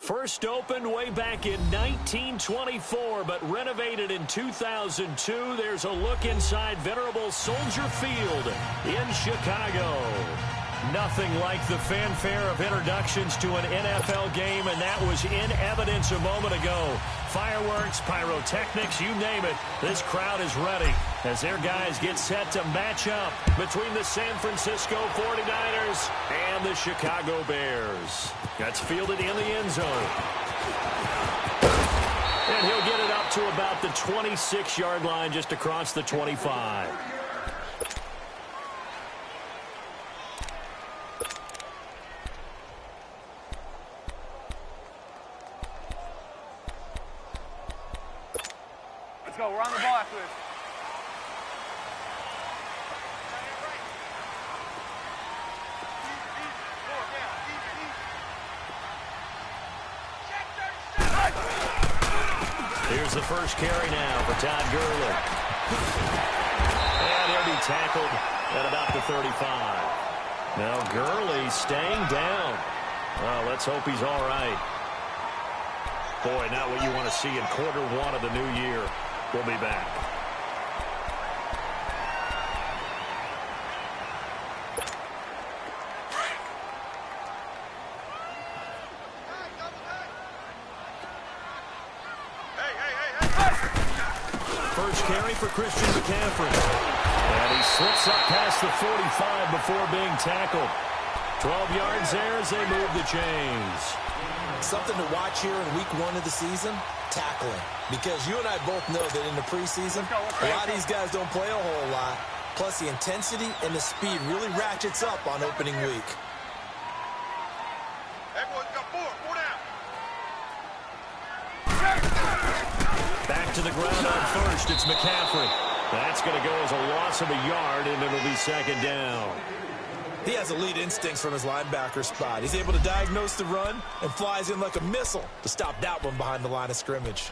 First opened way back in 1924, but renovated in 2002. There's a look inside venerable Soldier Field in Chicago. Nothing like the fanfare of introductions to an NFL game, and that was in evidence a moment ago. Fireworks, pyrotechnics, you name it. This crowd is ready as their guys get set to match up between the San Francisco 49ers and the Chicago Bears. That's fielded in the end zone. And he'll get it up to about the 26-yard line, just across the 25. Let's go. We're on the ball after this. Here's the first carry now for Todd Gurley. And he'll be tackled at about the 35. Now Gurley staying down. Well, let's hope he's all right. Boy, not what you want to see in quarter one of the new year. We'll be back. First carry for Christian McCaffrey. And he slips up past the 45 before being tackled. 12 yards there as they move the chains. Something to watch here in week one of the season, tackling. Because you and I both know that in the preseason, a lot of these guys don't play a whole lot. Plus, the intensity and the speed really ratchets up on opening week. Everyone's got four down. Back to the ground on first. It's McCaffrey. That's going to go as a loss of a yard, and it'll be second down. He has elite instincts from his linebacker spot. He's able to diagnose the run and flies in like a missile to stop that one behind the line of scrimmage.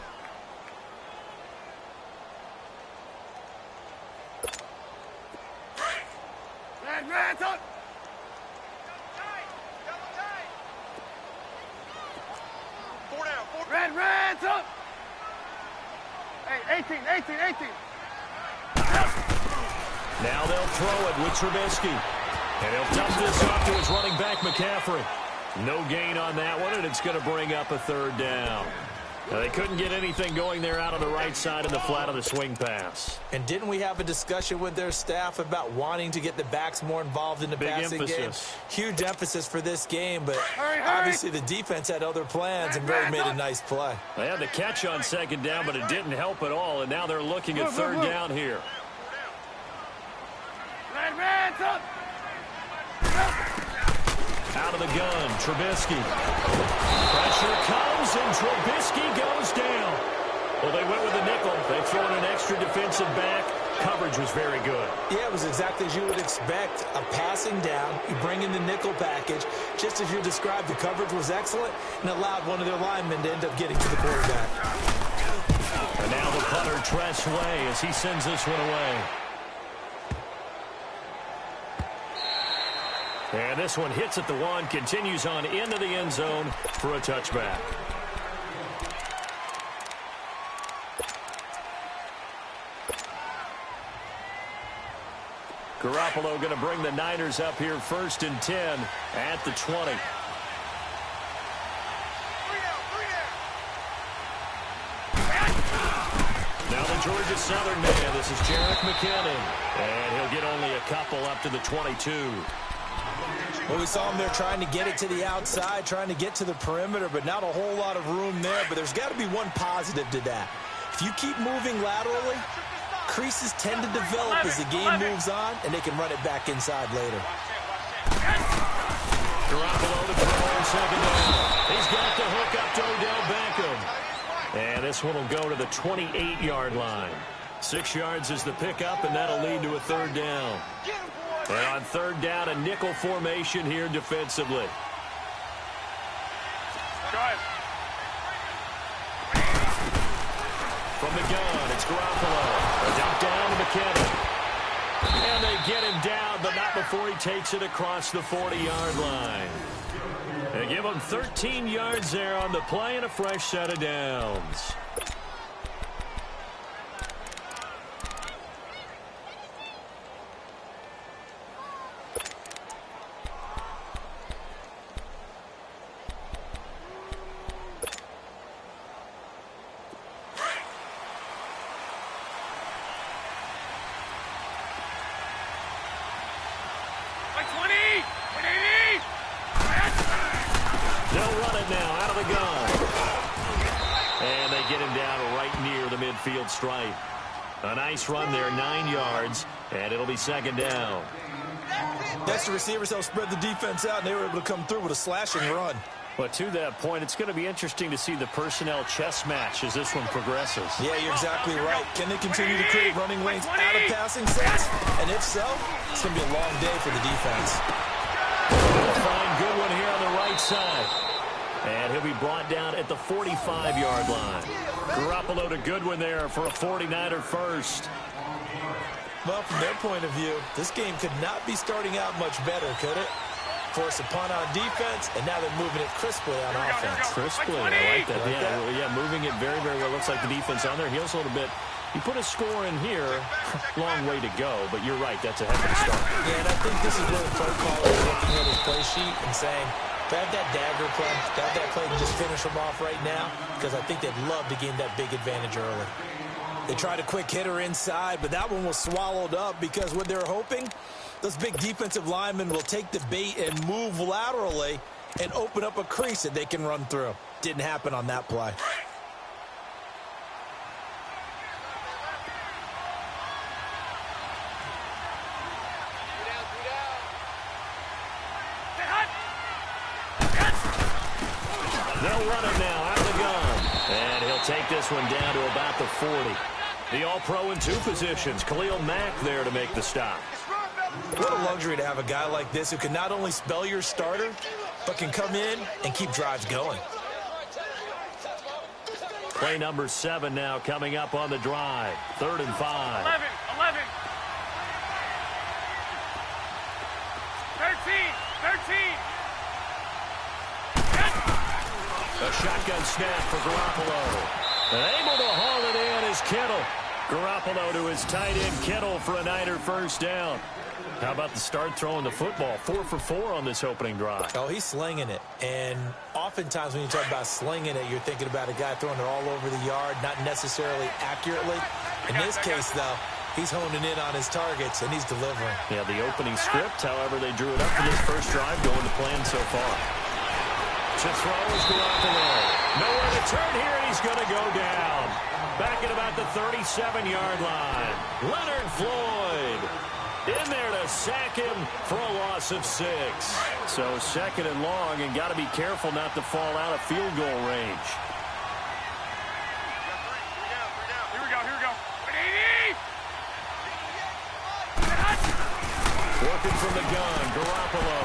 Red, up. Four down. Red, up. Hey, 18. Now they'll throw it with Trubisky. And he'll dump this off to his running back, McCaffrey. No gain on that one, and it's going to bring up a third down. Now, they couldn't get anything going there out on the right side in the flat of the swing pass. And didn't we have a discussion with their staff about wanting to get the backs more involved in the passing game? Huge emphasis for this game, but obviously the defense had other plans and really made a nice play. They had the catch on second down, but it didn't help at all, and now they're looking at third down here. Red, up. Out of the gun, Trubisky. Pressure comes, and Trubisky goes down. Well, they went with a nickel. They threw in an extra defensive back. Coverage was very good. Yeah, it was exactly as you would expect. A passing down, you bring in the nickel package. Just as you described, the coverage was excellent and allowed one of their linemen to end up getting to the quarterback. And now the punter, Tress Way, as he sends this one away. And this one hits at the one, continues on into the end zone for a touchback. Garoppolo going to bring the Niners up here first and 10 at the 20. Now the Georgia Southern man, this is Jerick McKinnon. And he'll get only a couple up to the 22. Well, we saw him there trying to get it to the outside, trying to get to the perimeter, but not a whole lot of room there. But there's got to be one positive to that. If you keep moving laterally, creases tend to develop as the game moves on, and they can run it back inside later. Garoppolo to throw on second down. He's got the hook up to Odell Beckham. And this one will go to the 28-yard line. 6 yards is the pickup, and that'll lead to a third down. And on third down, a nickel formation here defensively. From the gun, it's Garoppolo. A dump down to McKinnon. And they get him down, but not before he takes it across the 40-yard line. They give them 13 yards there on the play and a fresh set of downs. They'll run it now out of the gun. And they get him down right near the midfield stripe. A nice run there, 9 yards, and it'll be second down. That's the receivers help spread the defense out, and they were able to come through with a slashing run. But to that point, it's going to be interesting to see the personnel chess match as this one progresses. Yeah, you're exactly right. Can they continue to create running lanes out of passing sets? And if so, it's going to be a long day for the defense. They'll find Goodwin here on the right side. And he'll be brought down at the 45-yard line. Garoppolo to Goodwin there for a 49er first. Well, from their point of view, this game could not be starting out much better, could it? Force a punt on defense, and now they're moving it crisply on offense. Crisply, I like that. Yeah, moving it very, very well. Looks like the defense on there heals a little bit. You put a score in here, long way to go, but you're right, that's a heck of a start. Yeah, and I think this is where the play caller is looking at his play sheet and saying, grab that dagger play, grab that play and just finish them off right now, because I think they'd love to gain that big advantage early. They tried a quick hitter inside, but that one was swallowed up because what they're hoping, those big defensive linemen will take the bait and move laterally and open up a crease that they can run through. Didn't happen on that play. They'll run it now out of the gun. And he'll take this one down to about the 40. The All-Pro in 2 positions. Khalil Mack there to make the stop. What a luxury to have a guy like this who can not only spell your starter, but can come in and keep drives going. Play number 7 now coming up on the drive. 3rd and 5. 11. 13. A shotgun snap for Garoppolo. And able to haul it in is Kittle. Garoppolo to his tight end Kittle for a Niner first down. How about the start throwing the football? 4 for 4 on this opening drive. Oh, he's slinging it. And oftentimes when you talk about slinging it, you're thinking about a guy throwing it all over the yard, not necessarily accurately. In this case, though, he's honing in on his targets, and he's delivering. Yeah, the opening script, however, they drew it up for this first drive, going to plan so far. To throw is Garoppolo. Nowhere to turn here, and he's going to go down. Back at about the 37-yard line. Leonard Floyd in there to sack him for a loss of 6. So 2nd and long, and got to be careful not to fall out of field goal range. Here we go. Working from the gun, Garoppolo.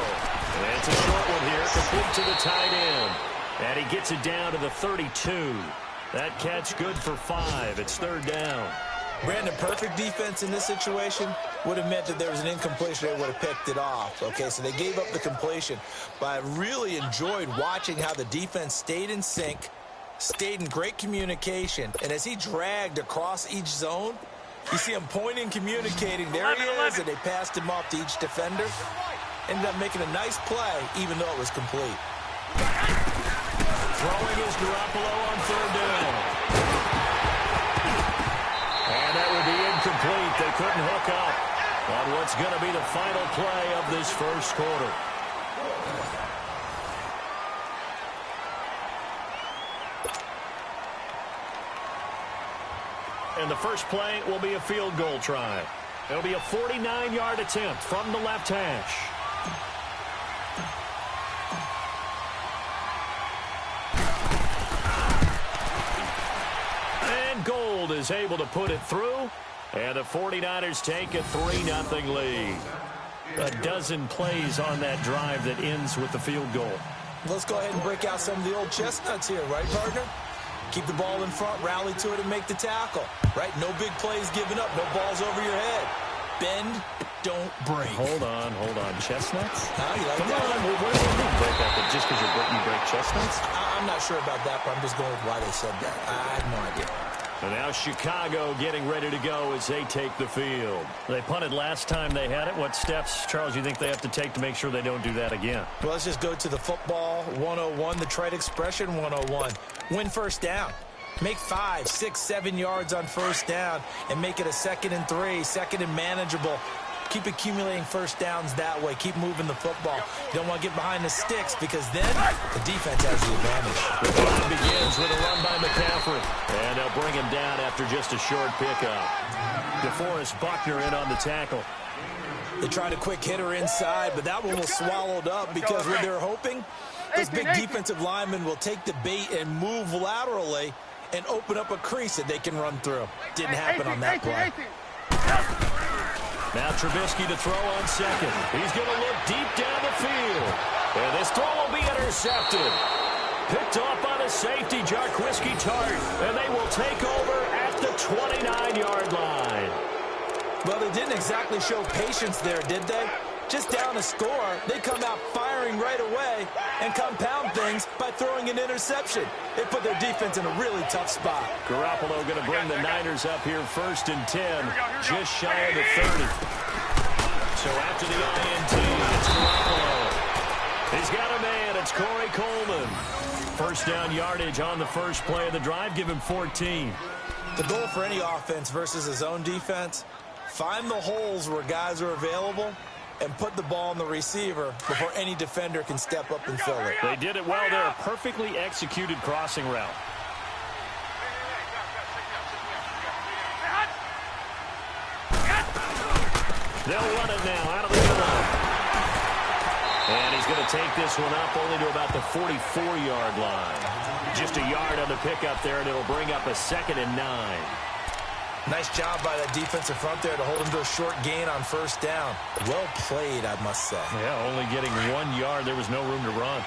And it's a short one here, complete to the tight end. And he gets it down to the 32. That catch good for 5. It's 3rd down. Brandon, perfect defense in this situation would have meant that there was an incompletion. They would have picked it off. Okay, so they gave up the completion. But I really enjoyed watching how the defense stayed in sync, stayed in great communication. And as he dragged across each zone, you see him pointing, communicating. There he is, and they passed him off to each defender. Ended up making a nice play, even though it was complete. Throwing is Garoppolo on 3rd down. And that would be incomplete. They couldn't hook up on what's going to be the final play of this first quarter. And the first play will be a field goal try. It'll be a 49-yard attempt from the left hash. And Gold is able to put it through. And the 49ers take a 3-0 lead. A dozen plays on that drive that ends with the field goal. Let's go ahead and break out some of the old chestnuts here, right, partner? Keep the ball in front, rally to it, and make the tackle, right? No big plays given up, no balls over your head. Bend, don't break. Hold on. Chestnuts? Huh? You like Come that? on. What does it mean, break up? Just because you break chestnuts? I'm not sure about that, but I'm just going with why they said that. I have no idea. And now Chicago getting ready to go as they take the field. They punted last time they had it. What steps, Charles, you think they have to take to make sure they don't do that again? Well, let's just go to the football 101, the trite expression 101. Win first down. Make 5, 6, 7 yards on first down and make it a 2nd and 3, 2nd and manageable. Keep accumulating first downs that way. Keep moving the football. You don't want to get behind the sticks because then the defense has the advantage. The drive begins with a run by McCaffrey. And they'll bring him down after just a short pickup. DeForest Buckner in on the tackle. They tried a quick hitter inside, but that one was swallowed up because what they're hoping, those big defensive linemen will take the bait and move laterally and open up a crease that they can run through. Didn't happen on that play. Now Trubisky to throw on second. He's going to look deep down the field. And this throw will be intercepted. Picked off by the safety, Jarquiski Tart. And they will take over at the 29-yard line. Well, they didn't exactly show patience there, did they? Just down a score, they come out firing right away and compound things by throwing an interception. They put their defense in a really tough spot. Garoppolo going to bring the Niners up here 1st and 10, just shy of the 30. So after the INT, it's Garoppolo. He's got a man. It's Corey Coleman. First down yardage on the first play of the drive. Give him 14. The goal for any offense versus his own defense, find the holes where guys are available and put the ball on the receiver before any defender can step up and fill it. They did it well there. A perfectly executed crossing route. They'll run it now out of the gun. And he's going to take this one up only to about the 44-yard line. Just a yard on the pickup there, and it'll bring up a 2nd and 9. Nice job by that defensive front there to hold him to a short gain on first down. Well played, I must say. Yeah, only getting 1 yard. There was no room to run.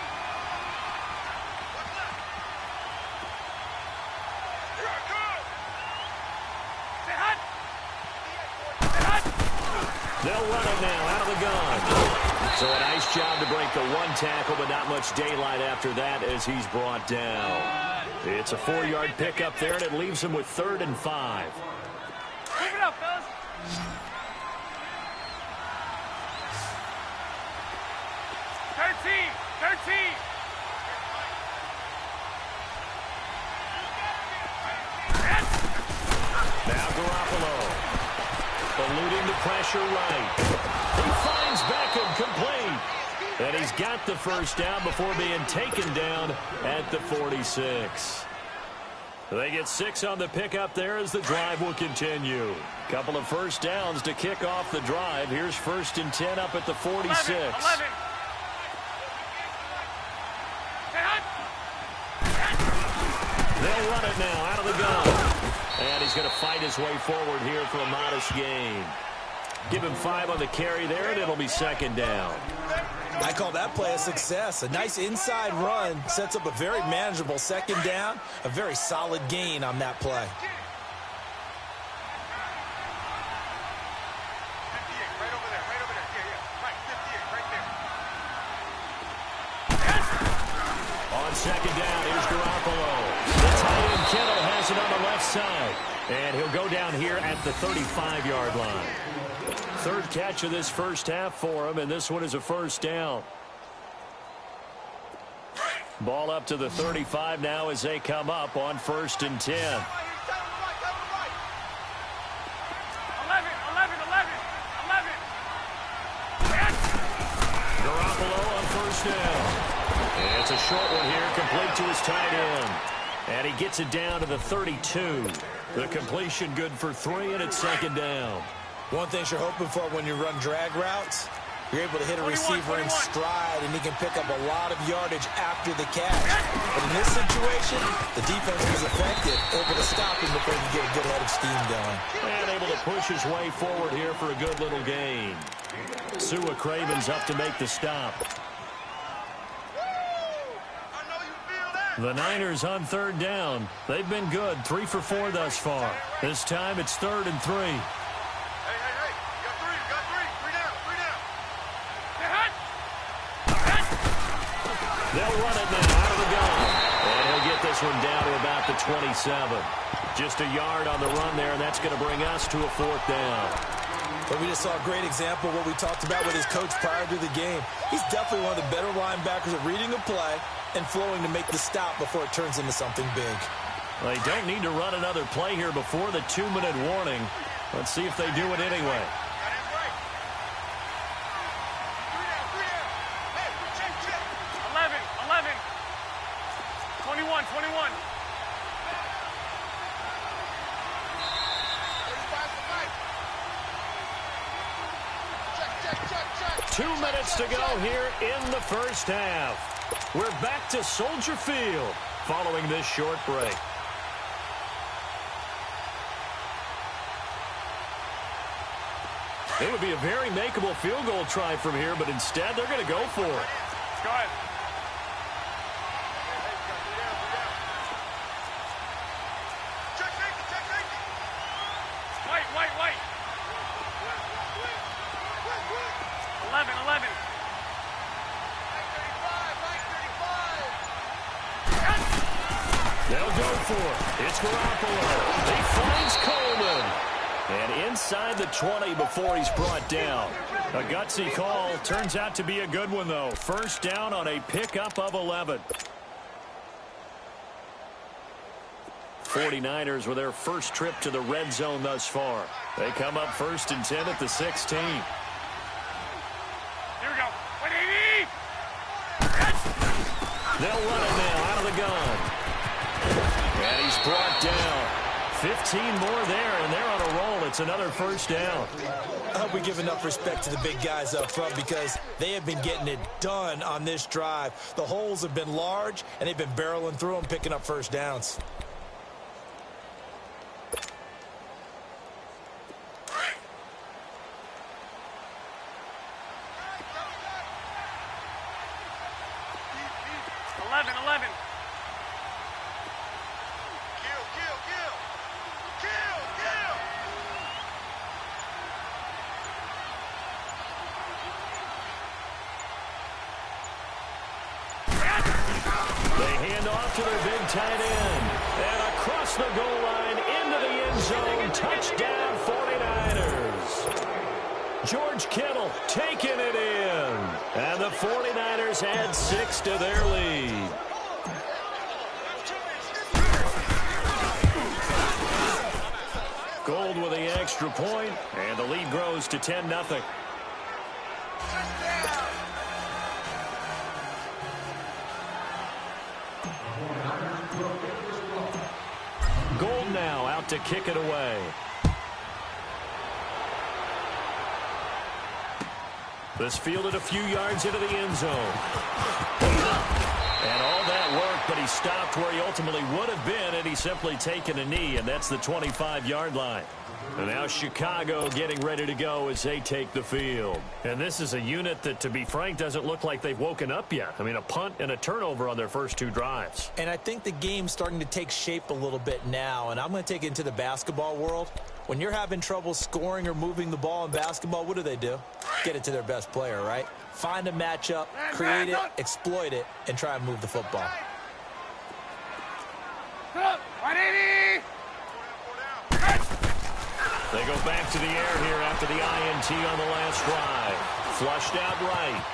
They'll run it now out of the gun. So a nice job to break the 1 tackle, but not much daylight after that as he's brought down. It's a 4-yard pickup there, and it leaves him with 3rd and 5. Move it up, fellas. Thirteen. Now Garoppolo. Eluding the pressure right. He finds Beckham complete. And he's got the first down before being taken down at the 46. They get 6 on the pickup there as the drive will continue. Couple of first downs to kick off the drive. Here's 1st and 10 up at the 46. 11. They'll run it now out of the gun. And he's going to fight his way forward here for a modest gain. Give him 5 on the carry there, and it'll be 2nd down. I call that play a success. A nice inside run sets up a very manageable 2nd down. A very solid gain on that play. Right over there. Right, 58, right there. On 2nd down, here's Garoppolo. The tight end Kittle has it on the left side. And he'll go down here at the 35-yard line. 3rd catch of this first half for him, and this one is a first down. Ball up to the 35 now as they come up on 1st and 10. 11. Garoppolo on first down. And it's a short one here, complete to his tight end. And he gets it down to the 32. The completion good for 3, and it's 2nd down. One thing you're hoping for when you run drag routes, you're able to hit a receiver in stride, and he can pick up a lot of yardage after the catch. But in this situation, the defense was effective, able to stop him before he could get a good head of steam going. And able to push his way forward here for a good little gain. Sua Craven's up to make the stop. The Niners on 3rd down. They've been good, 3 for 4 thus far. This time it's 3rd and 3. Hey, you got 3. They'll run it now out of the gun. And he'll get this one down to about the 27. Just a yard on the run there, and that's going to bring us to a 4th down. But we just saw a great example of what we talked about with his coach prior to the game. He's definitely one of the better linebackers at reading a play and flowing to make the stop before it turns into something big. Well, they don't need to run another play here before the 2-minute warning. Let's see if they do it anyway. 21. 2 minutes to go here in the first half. We're back to Soldier Field following this short break. It would be a very makeable field goal try from here, but instead they're going to go for it. Go ahead. White. 11. They'll go for it. It's Garoppolo. He finds Coleman. And inside the 20 before he's brought down. A gutsy call. Turns out to be a good one, though. First down on a pickup of 11. 49ers with their first trip to the red zone thus far. They come up 1st and 10 at the 16. Here we go. 180. They'll run it now out of the gun. And he's brought down. 15 more there, and they're on a roll. It's another first down. I hope we give enough respect to the big guys up front because they have been getting it done on this drive. The holes have been large, and they've been barreling through them, picking up first downs. To their big tight end. And across the goal line into the end zone. Touchdown 49ers. George Kittle taking it in. And the 49ers add 6 to their lead. Gold with the extra point, and the lead grows to 10-0. Gold now out to kick it away. This fielded a few yards into the end zone. And all that work, but he stopped where he ultimately would have been, and he's simply taken a knee, and that's the 25-yard line. And now Chicago getting ready to go as they take the field. And this is a unit that, to be frank, doesn't look like they've woken up yet. I mean, a punt and a turnover on their first 2 drives. And I think the game's starting to take shape a little bit now, and I'm going to take it into the basketball world. When you're having trouble scoring or moving the ball in basketball, what do? Get it to their best player, right? Find a matchup, create it, exploit it, and try and move the football. 180. They go back to the air here after the INT on the last drive. Flushed out right.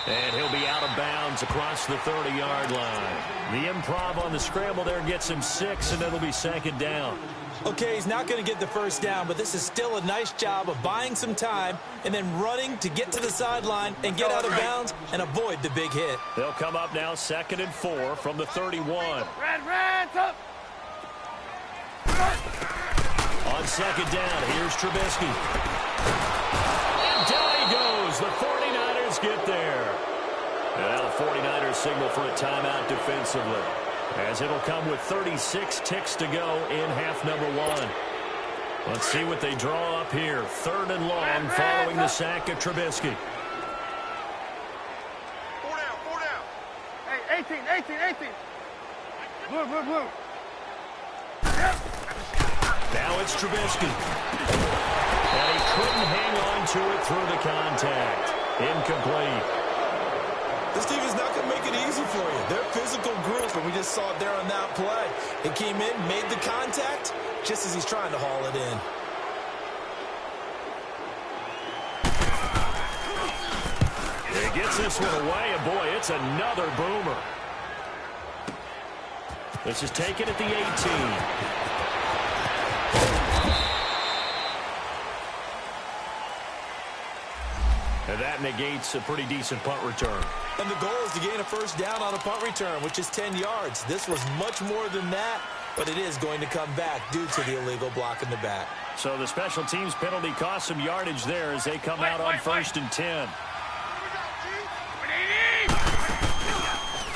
And he'll be out of bounds across the 30-yard line. The improv on the scramble there gets him 6, and it'll be 2nd down. Okay, he's not going to get the first down, but this is still a nice job of buying some time and then running to get to the sideline and get out of bounds and avoid the big hit. They'll come up now 2nd and 4 from the 31. Red, up. On 2nd down, here's Trubisky. And down he goes. The 49ers get there. And now the 49ers signal for a timeout defensively, as it'll come with 36 ticks to go in half number 1. Let's see what they draw up here. 3rd and long following the sack of Trubisky. 4 down. Hey, 18. Blue. Yep. Now it's Trubisky. And he couldn't hang on to it through the contact. Incomplete. This team is not going to make it easy for you. They're a physical group, and we just saw it there on that play. It came in, made the contact, just as he's trying to haul it in. He gets this one away, and boy, it's another boomer. This is taken at the 18. And that negates a pretty decent punt return. And the goal is to gain a first down on a punt return, which is 10 yards. This was much more than that, but it is going to come back due to the illegal block in the back. So the special teams penalty cost some yardage there as they come out on 1st and 10.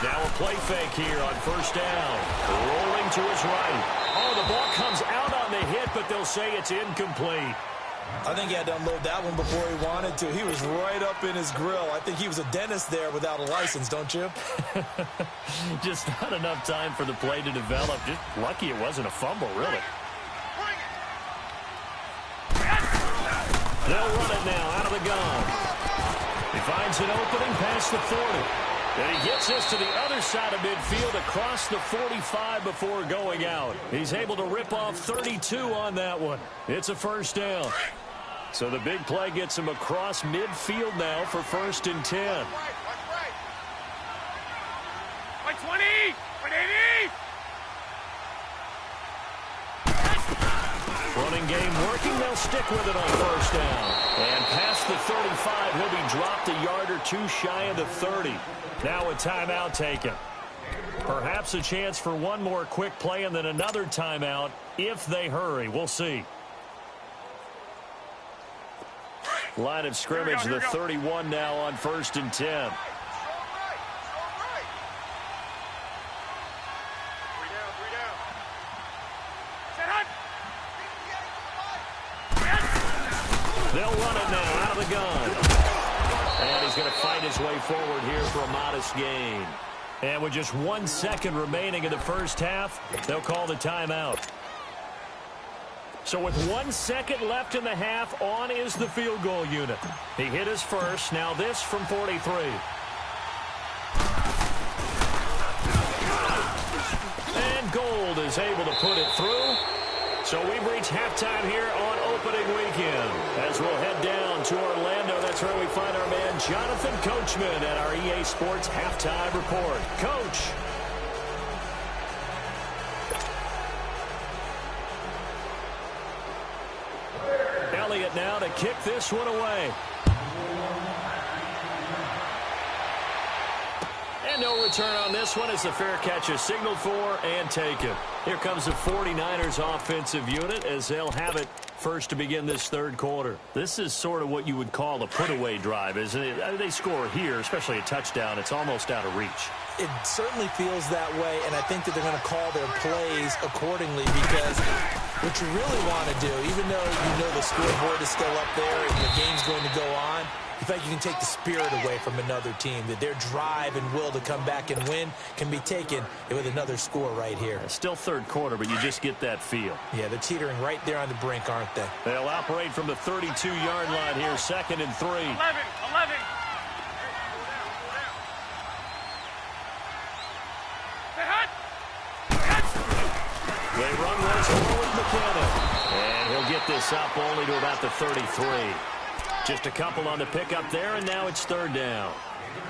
Now a play fake here on 1st down. Rolling to his right. Oh, the ball comes out on the hit, but they'll say it's incomplete. I think he had to unload that one before he wanted to. He was right up in his grill. I think he was a dentist there without a license, don't you? Just not enough time for the play to develop. Just lucky it wasn't a fumble, really. They'll run it now out of the gun. He finds an opening past the 40. And he gets this to the other side of midfield across the 45 before going out. He's able to rip off 32 on that one. It's a first down. So the big play gets him across midfield now for 1st and 10. Right. 20! 180! Running game working. They'll stick with it on 1st down. And past the 35, he'll be dropped a yard or two shy of the 30. Now a timeout taken. Perhaps a chance for one more quick play and then another timeout if they hurry. We'll see. Line of scrimmage, the 31 now on 1st and 10. Three down. Set up. They'll run it now out of the gun. And he's going to fight his way forward here for a modest gain. And with just 1 second remaining in the first half, they'll call the timeout. So with 1 second left in the half, on is the field goal unit. He hit his first. Now this from 43. And Gold is able to put it through. So we've reached halftime here on opening weekend. As we'll head down to Orlando, that's where we find our man Jonathan Coachman at our EA Sports Halftime Report. Coach. Elliott now to kick this one away. And no return on this one as the fair catch is signaled for and taken. Here comes the 49ers offensive unit as they'll have it first to begin this third quarter. This is sort of what you would call a put-away drive, isn't it? They score here, especially a touchdown. It's almost out of reach. It certainly feels that way, and I think that they're going to call their plays accordingly because what you really want to do, even though you know the scoreboard is still up there and the game's going to go on, in fact, you can take the spirit away from another team, that their drive and will to come back and win can be taken with another score right here. Still third quarter, but you just get that feel. Yeah, they're teetering right there on the brink, aren't they? They'll operate from the 32-yard line here, 2nd and 3. 11. They run once more with McKinnon. And he'll get this up only to about the 33. Just a couple on the pickup there, and now it's 3rd down.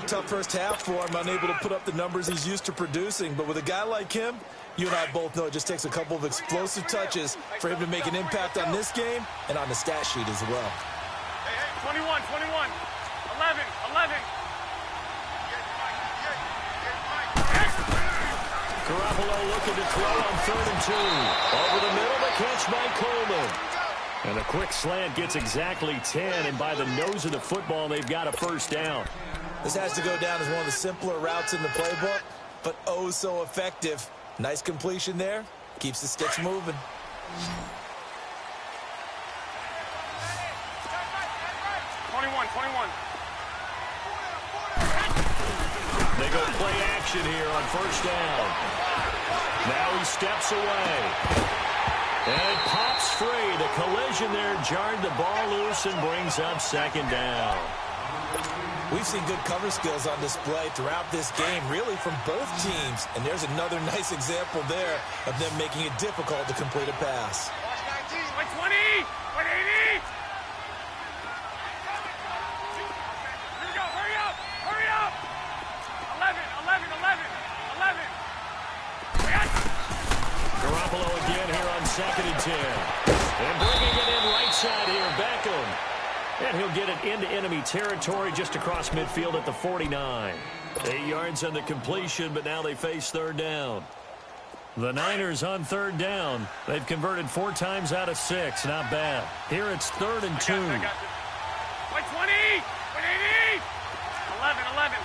Tough first half for him, unable to put up the numbers he's used to producing. But with a guy like him, you and I both know it just takes a couple of explosive touches for him to make an impact on this game and on the stat sheet as well. Hey, 21. 11. Garoppolo looking to throw on 3rd and 2. Over the middle, the catch by Coleman. And a quick slant gets exactly 10, and by the nose of the football, they've got a first down. This has to go down as one of the simpler routes in the playbook, but oh so effective. Nice completion there. Keeps the sticks moving. 21. They go play action here on 1st down. Now he steps away. And pops free. The collision there jarred the ball loose and brings up 2nd down. We've seen good cover skills on display throughout this game, really from both teams. And there's another nice example there of them making it difficult to complete a pass. Watch 19. 120! 180! Here we go. Hurry up! Hurry up! 11, 11, 11, 11. Yes! Garoppolo again here on 2nd and 10. And bringing it in right side here, Beckham. And he'll get it into enemy territory just across midfield at the 49. 8 yards on the completion, but now they face 3rd down. The Niners on 3rd down. They've converted 4 times out of 6. Not bad. Here it's 3rd and 2. 120! 180! 11, 11.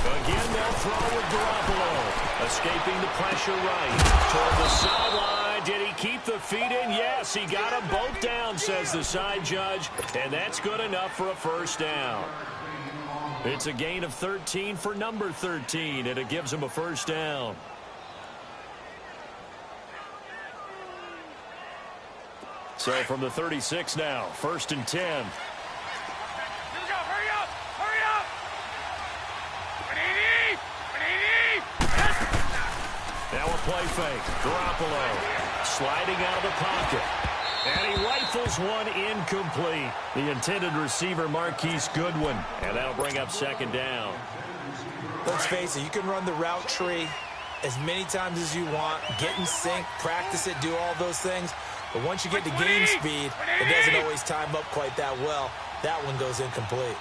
Again, they'll throw with Garoppolo. Escaping the pressure right. Toward the sideline. Did he keep the feet in? Yes, he got them both down, says the side judge. And that's good enough for a 1st down. It's a gain of 13 for number 13, and it gives him a 1st down. So from the 36 now, 1st and 10. Here we go. Hurry up! Hurry up! 180! 180! Yes! Now a play fake. Garoppolo sliding out of the pocket. And he rifles one incomplete. The intended receiver, Marquise Goodwin. And that'll bring up 2nd down. Let's face it, you can run the route tree as many times as you want, get in sync, practice it, do all those things. But once you get to game speed, it doesn't always time up quite that well. That one goes incomplete.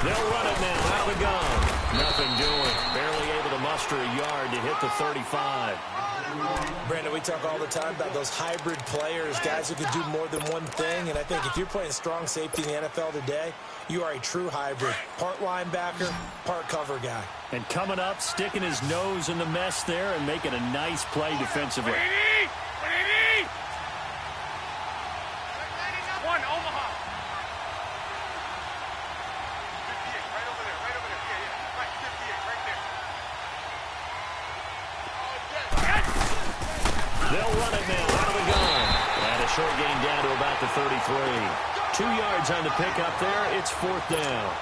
They'll run it now out of the gun. Nothing doing. Barely able to muster a yard to hit the 35. Brandon, we talk all the time about those hybrid players, guys who can do more than one thing. And I think if you're playing strong safety in the NFL today, you are a true hybrid. Part linebacker, part cover guy. And coming up, sticking his nose in the mess there and making a nice play defensively. 180! 180! 1, Omaha. 58, right over there, right over there. Yeah, yeah. Right, 58, right there. They'll run it now out of the gun. And a short gain down to about the 33. 2 yards on the pickup there. It's 4th down.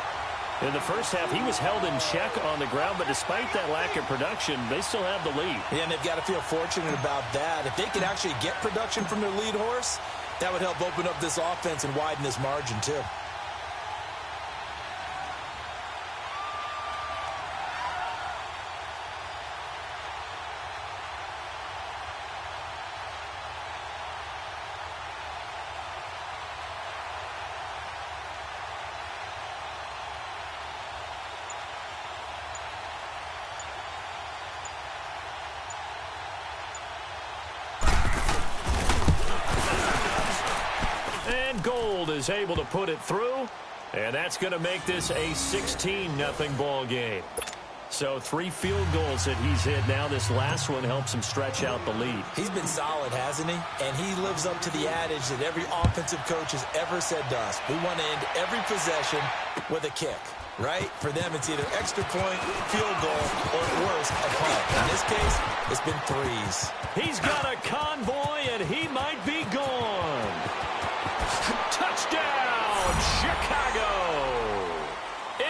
In the first half, he was held in check on the ground, but despite that lack of production, they still have the lead. Yeah, and they've got to feel fortunate about that. If they could actually get production from their lead horse, that would help open up this offense and widen this margin, too. Gold is able to put it through, and that's going to make this a 16-0 ball game. So 3 field goals that he's hit now. This last one helps him stretch out the lead. He's been solid, hasn't he? And he lives up to the adage that every offensive coach has ever said to us. We want to end every possession with a kick, right? For them, it's either extra point, field goal, or at worst, a punt. In this case, it's been 3s. He's got a convoy, and he might be gone. Touchdown, Chicago!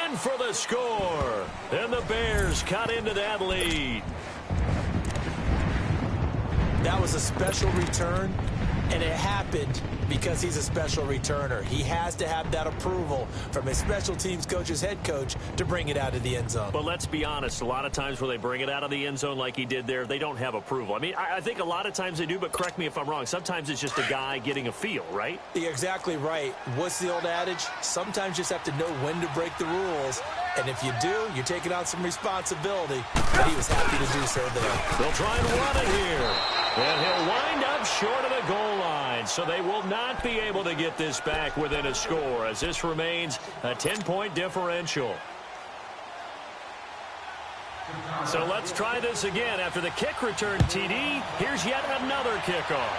In for the score. And the Bears cut into that lead. That was a special return, and it happened because he's a special returner. He has to have that approval from his special teams coach's head coach to bring it out of the end zone. But let's be honest, a lot of times where they bring it out of the end zone like he did there, they don't have approval. I mean, I think a lot of times they do, but correct me if I'm wrong. Sometimes it's just a guy getting a feel, right? You're exactly right. What's the old adage? Sometimes you just have to know when to break the rules. And if you do, you're taking on some responsibility. But he was happy to do so there. They'll try and run it here. And he'll wind up short of the goal line. So they will not be able to get this back within a score as this remains a 10-point differential. So let's try this again. After the kick return TD, here's yet another kickoff.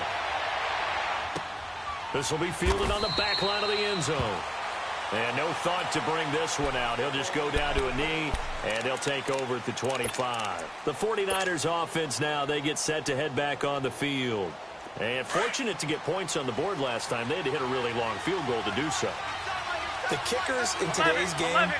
This will be fielded on the back line of the end zone. And no thought to bring this one out. He'll just go down to a knee, and he'll take over at the 25. The 49ers offense now, they get set to head back on the field. And fortunate to get points on the board last time. They had to hit a really long field goal to do so. The kickers in today's game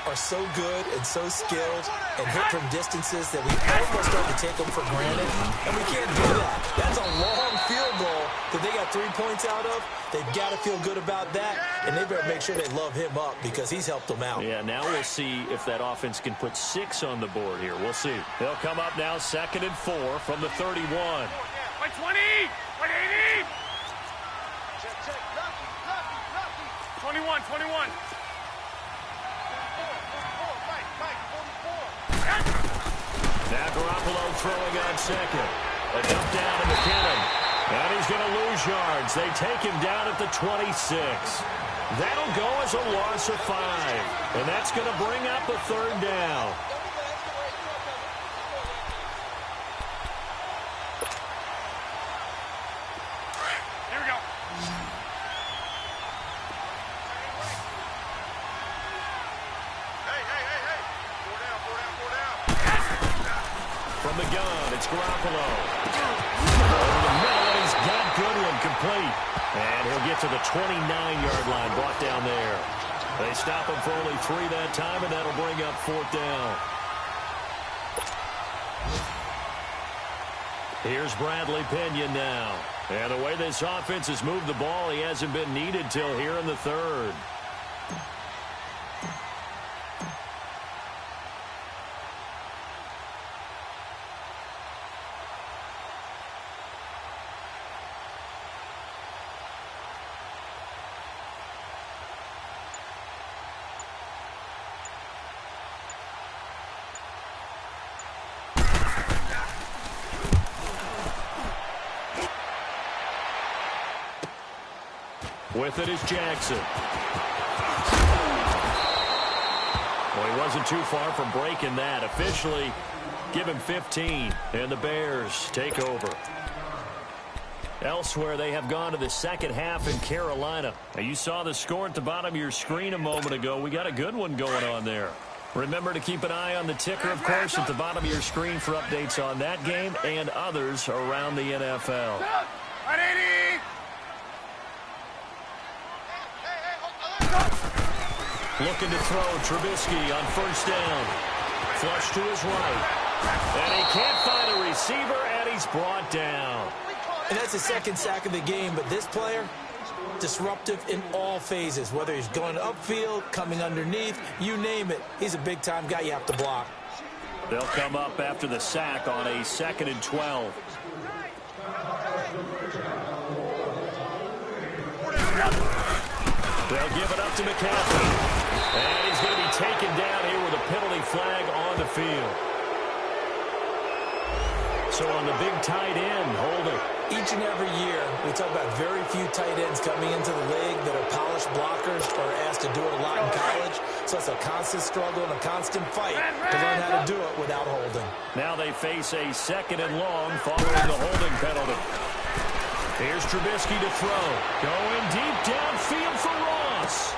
are so good and so skilled and hit from distances that we almost start to take them for granted, and we can't do that. That's a long field goal that they got 3 points out of. They've got to feel good about that, and they better make sure they love him up because he's helped them out. Yeah, now we'll see if that offense can put 6 on the board here. We'll see. They'll come up now 2nd and 4 from the 31. Wait, 20! Wait, 80! 21. Now Garoppolo throwing on 2nd. A dump down to McKinnon. And he's going to lose yards. They take him down at the 26. That'll go as a loss of 5. And that's going to bring up a 3rd down. Here we go. Hey. 4 down. From the gun, it's Garoppolo. Over the middle, and he's got Goodwin complete. And he'll get to the 29-yard line, brought down there. They stop him for only 3 that time, and that'll bring up 4th down. Here's Bradley Pinion now. And the way this offense has moved the ball, he hasn't been needed till here in the 3rd. With it is Jackson. Well, he wasn't too far from breaking that. Officially, give him 15, and the Bears take over. Elsewhere, they have gone to the second half in Carolina. Now, you saw the score at the bottom of your screen a moment ago. We got a good one going on there. Remember to keep an eye on the ticker, of course, at the bottom of your screen for updates on that game and others around the NFL. 180! Looking to throw Trubisky on 1st down. Flush to his right. And he can't find a receiver, and he's brought down. And that's the 2nd sack of the game, but this player, disruptive in all phases, whether he's going upfield, coming underneath, you name it. He's a big-time guy you have to block. They'll come up after the sack on a 2nd and 12. They'll give it up to McCaffrey. And he's going to be taken down here with a penalty flag on the field. So on the big tight end, holding. Each and every year, we talk about very few tight ends coming into the league that are polished blockers or asked to do it a lot in college. So it's a constant struggle and a constant fight to learn how to do it without holding. Now they face a 2nd and long following the holding penalty. Here's Trubisky to throw. Going deep downfield for Ross.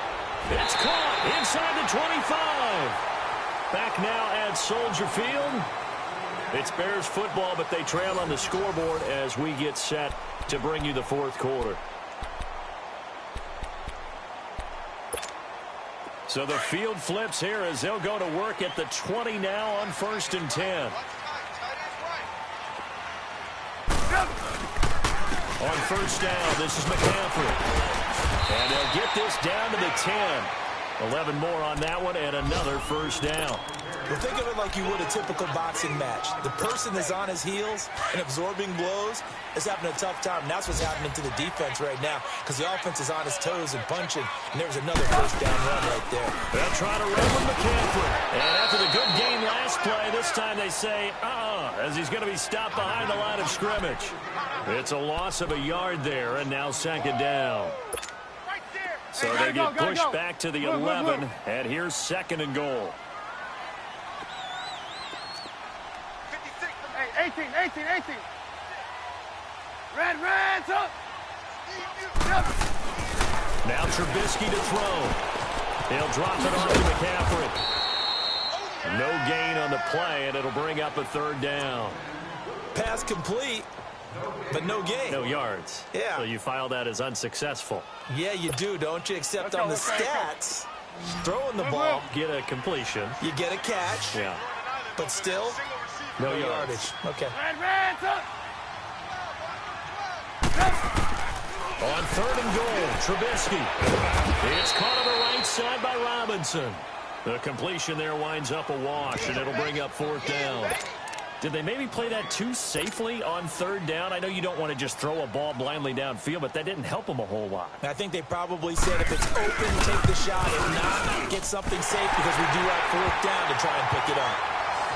It's caught inside the 25. Back now at Soldier Field. It's Bears football, but they trail on the scoreboard as we get set to bring you the 4th quarter. So the field flips here as they'll go to work at the 20 now on 1st and 10. On 1st down, this is McCaffrey. And they'll get this down to the 10. 11 more on that one and another 1st down. Well, think of it like you would a typical boxing match. The person that's on his heels and absorbing blows is having a tough time. And that's what's happening to the defense right now because the offense is on his toes and punching. And there's another 1st down run right there. They'll try to run with McCaffrey. And after the good game last play, this time they say, as he's going to be stopped behind the line of scrimmage. It's a loss of a yard there, and now 2nd down. So they get pushed back to the 11, and here's 2nd and goal. 18. Red, up. Now Trubisky to throw. He'll drop it off to McCaffrey. No gain on the play, and it'll bring up a 3rd down. Pass complete, but no gain. No yards. Yeah. So you file that as unsuccessful. Yeah, you do, don't you? Except on the stats, throwing the ball, Get a completion. you get a catch, Yeah. but still, No no yards. yardage. Okay. Red, up. On 3rd and goal, Trubisky. It's caught on the right side by Robinson. The completion there winds up a wash, and it'll bring up 4th down. Did they maybe play that too safely on 3rd down? I know you don't want to just throw a ball blindly downfield, but that didn't help them a whole lot. I think they probably said if it's open, take the shot. If not, get something safe because we do have 4th down to try and pick it up.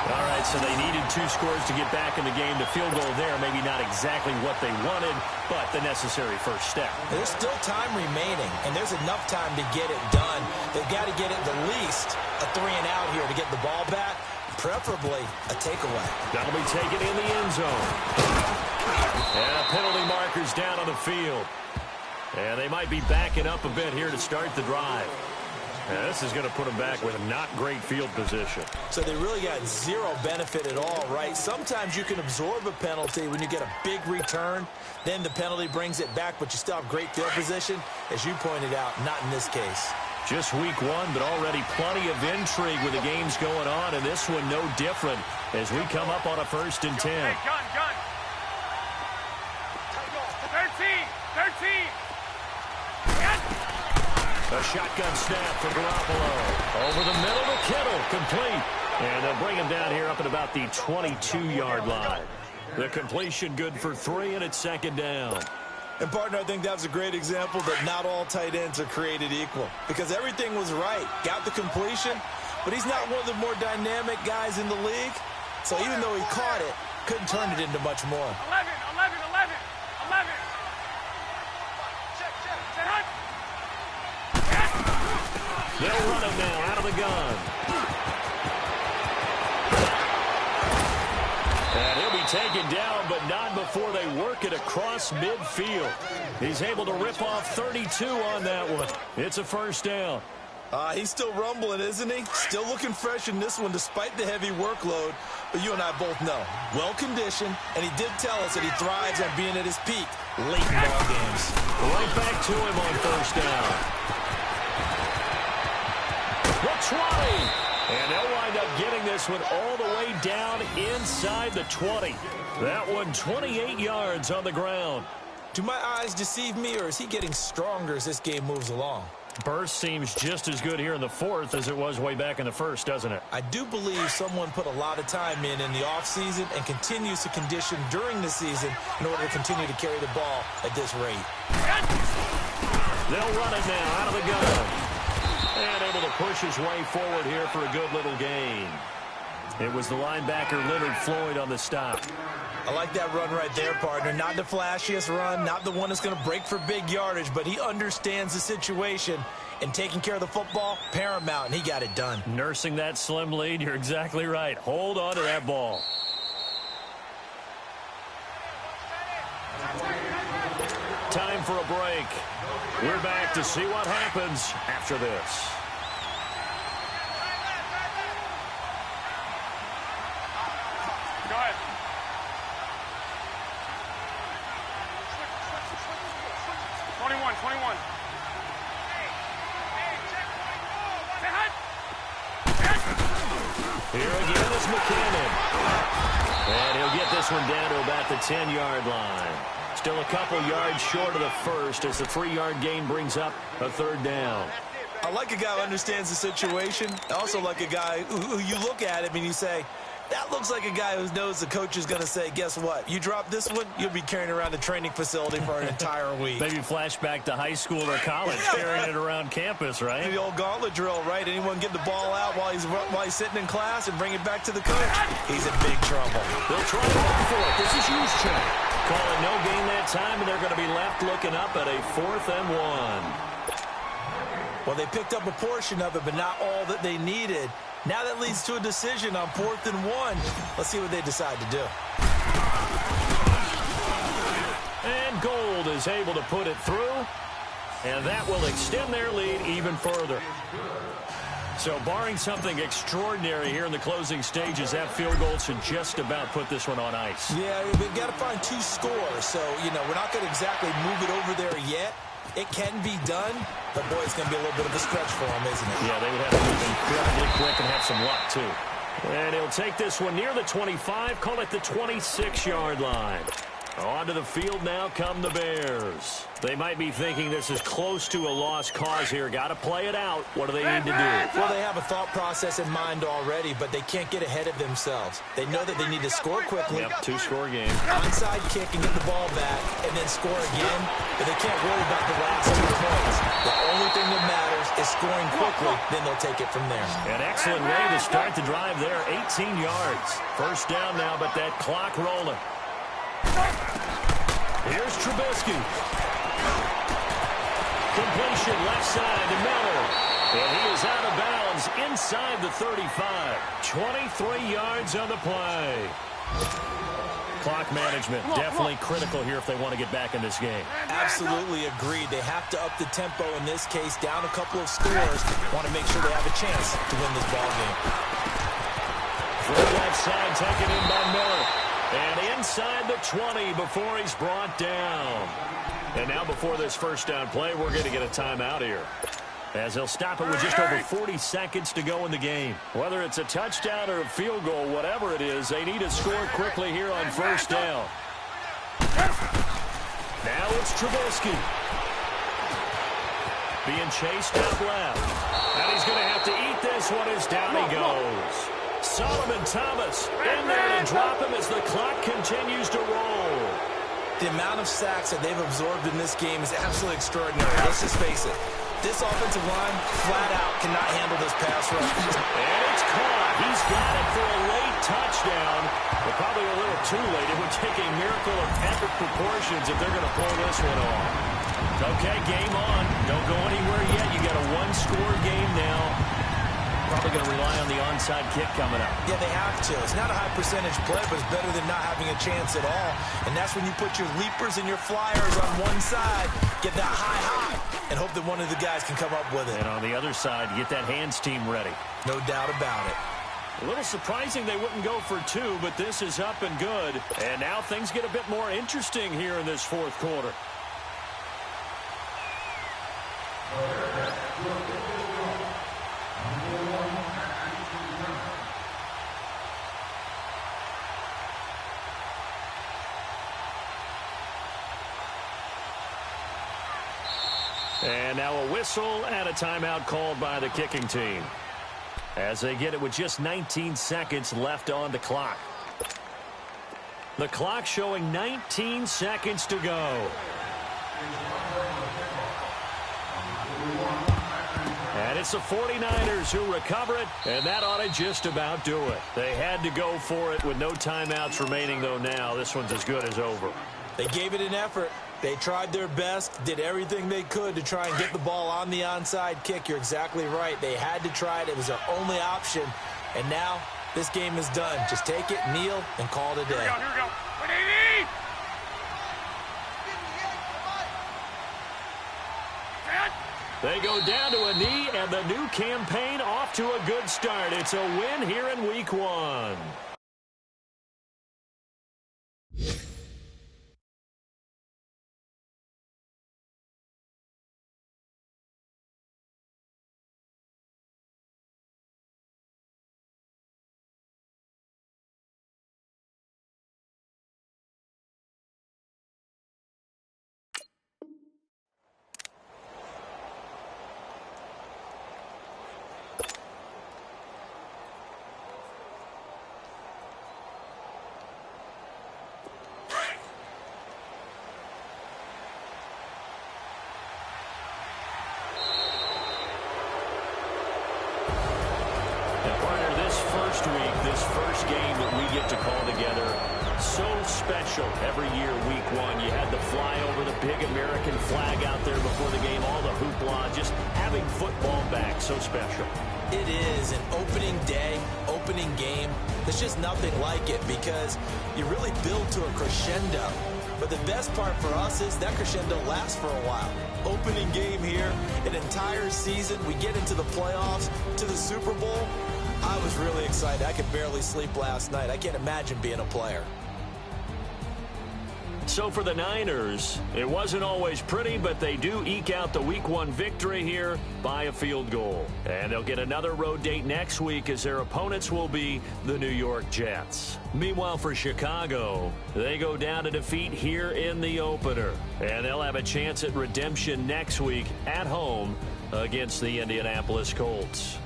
All right, so they needed 2 scores to get back in the game. The field goal there, maybe not exactly what they wanted, but the necessary first step. There's still time remaining, and there's enough time to get it done. They've got to get at the least a 3-and-out here to get the ball back, preferably a takeaway. That'll be taken in the end zone. And penalty markers down on the field. And they might be backing up a bit here to start the drive. And this is going to put them back with a not great field position. So they really got zero benefit at all, right? Sometimes you can absorb a penalty when you get a big return. Then the penalty brings it back, but you still have great field position. As you pointed out, not in this case. Just week 1, but already plenty of intrigue with the games going on, and this one no different as we come up on a 1st and 10. Hey, gun. 13. A shotgun snap for Garoppolo. Over the middle to Kittle, complete. And they'll bring him down here up at about the 22-yard line. The completion good for 3, and it's 2nd down. And, partner, I think that was a great example that not all tight ends are created equal. Because everything was right. Got the completion, but he's not one of the more dynamic guys in the league. So even though he caught it, couldn't turn it into much more. 11. They'll run him now out of the gun. And he'll be taken down, but not before they work it across midfield. He's able to rip off 32 on that one. It's a 1st down. He's still rumbling, isn't he? Still looking fresh in this one despite the heavy workload. But you and I both know, well-conditioned, and he did tell us that he thrives on being at his peak late in ball games. Right back to him on 1st down. The 20. And they'll wind up getting this one all the way down inside the 20. That one 28 yards on the ground. Do my eyes deceive me, or is he getting stronger as this game moves along? Burst seems just as good here in the 4th as it was way back in the 1st, doesn't it? I do believe someone put a lot of time in the offseason and continues to condition during the season in order to continue to carry the ball at this rate. They'll run it now out of the gun. And able to push his way forward here for a good little gain. It was the linebacker Leonard Floyd on the stop. I like that run right there, partner. Not the flashiest run, not the one that's going to break for big yardage, but he understands the situation, and taking care of the football, paramount, and he got it done. Nursing that slim lead, you're exactly right. Hold on to that ball. Time for a break. We're back to see what happens after this. Go ahead. 21. Here again is McKinnon. And he'll get this one down to about the 10-yard line. Still a couple yards short of the 1st as the 3-yard gain brings up a 3rd down. I like a guy who understands the situation. I also like a guy who you look at him and you say, that looks like a guy who knows the coach is going to say, guess what? You drop this one, you'll be carrying around the training facility for an entire week. Maybe flashback to high school or college, carrying it around campus, right? The old gauntlet drill, right? Anyone get the ball out while he's sitting in class and bring it back to the coach? He's in big trouble. They'll try to run for it. This is Juszczyk. Calling no gain that time, and they're going to be left looking up at a 4th and 1. Well, they picked up a portion of it, but not all that they needed. Now that leads to a decision on 4th and 1. Let's see what they decide to do. And Gold is able to put it through, and that will extend their lead even further. So barring something extraordinary here in the closing stages, that field goal should just about put this one on ice. Yeah, we've got to find 2 scores. So, you know, we're not going to exactly move it over there yet. It can be done, but, boy, it's going to be a little bit of a stretch for them, isn't it? Yeah, they would have to move incredibly quick and have some luck, too. And he'll take this one near the 25, call it the 26-yard line. Onto the field now come the Bears. They might be thinking this is close to a lost cause here. Got to play it out. What do they need to do? Well, they have a thought process in mind already, but they can't get ahead of themselves. They know that they need to score quickly. Yep, 2-score game. Onside kick and get the ball back, and then score again. But they can't worry about the last 2 points. The only thing that matters is scoring quickly. Then they'll take it from there. An excellent way to start the drive there. 18 yards. First down now, but that clock rolling. Here's Trubisky. Completion left side to Miller. And he is out of bounds inside the 35. 23 yards on the play. Clock management definitely critical here if they want to get back in this game. Absolutely agreed. They have to up the tempo in this case, down a couple of scores. Want to make sure they have a chance to win this ball game. From left side, taken in by Miller. And inside the 20 before he's brought down. And now before this first down play, we're going to get a timeout here, as they'll stop it with just over 40 seconds to go in the game. Whether it's a touchdown or a field goal, whatever it is, they need to score quickly here on first down. Now it's Trubisky. Being chased out left. And he's going to have to eat this one as down he goes. Solomon Thomas in there to drop him as the clock continues to roll. The amount of sacks that they've absorbed in this game is absolutely extraordinary. Let's just face it. This offensive line, flat out, cannot handle this pass rush. And it's caught. He's got it for a late touchdown. But probably a little too late. It would take a miracle of epic proportions if they're going to pull this one off. Okay, game on. Don't go anywhere yet. You got a 1-score game now. Probably going to rely on the onside kick coming up. Yeah, they have to. It's not a high percentage play, but it's better than not having a chance at all. And that's when you put your leapers and your flyers on one side, get that high, and hope that one of the guys can come up with it. And on the other side, get that hands team ready. No doubt about it. A little surprising they wouldn't go for 2, but this is up and good. And now things get a bit more interesting here in this fourth quarter. And now a whistle and a timeout called by the kicking team, as they get it with just 19 seconds left on the clock. The clock showing 19 seconds to go. And it's the 49ers who recover it, and that ought to just about do it. They had to go for it with no timeouts remaining, though now this one's as good as over. They gave it an effort. They tried their best, did everything they could to try and get the ball on the onside kick. You're exactly right. They had to try it. It was their only option. And now this game is done. Just take it, kneel, and call it a day. Here we go, here we go. What do you need? They go down to a knee, and the new campaign off to a good start. It's a win here in Week 1. This first game that we get to call together, so special every year, Week 1. You had the flyover, the big American flag out there before the game, all the hoopla, just having football back, so special. It is an opening day, opening game. There's just nothing like it because you really build to a crescendo. But the best part for us is that crescendo lasts for a while. Opening game here, an entire season, we get into the playoffs, to the Super Bowl. I was really excited. I could barely sleep last night. I can't imagine being a player. So for the Niners, it wasn't always pretty, but they do eke out the Week 1 victory here by a field goal. And they'll get another road date next week as their opponents will be the New York Jets. Meanwhile, for Chicago, they go down to defeat here in the opener. And they'll have a chance at redemption next week at home against the Indianapolis Colts.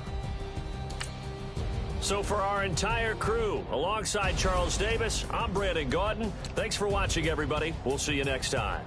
So for our entire crew, alongside Charles Davis, I'm Brandon Gaudin. Thanks for watching, everybody. We'll see you next time.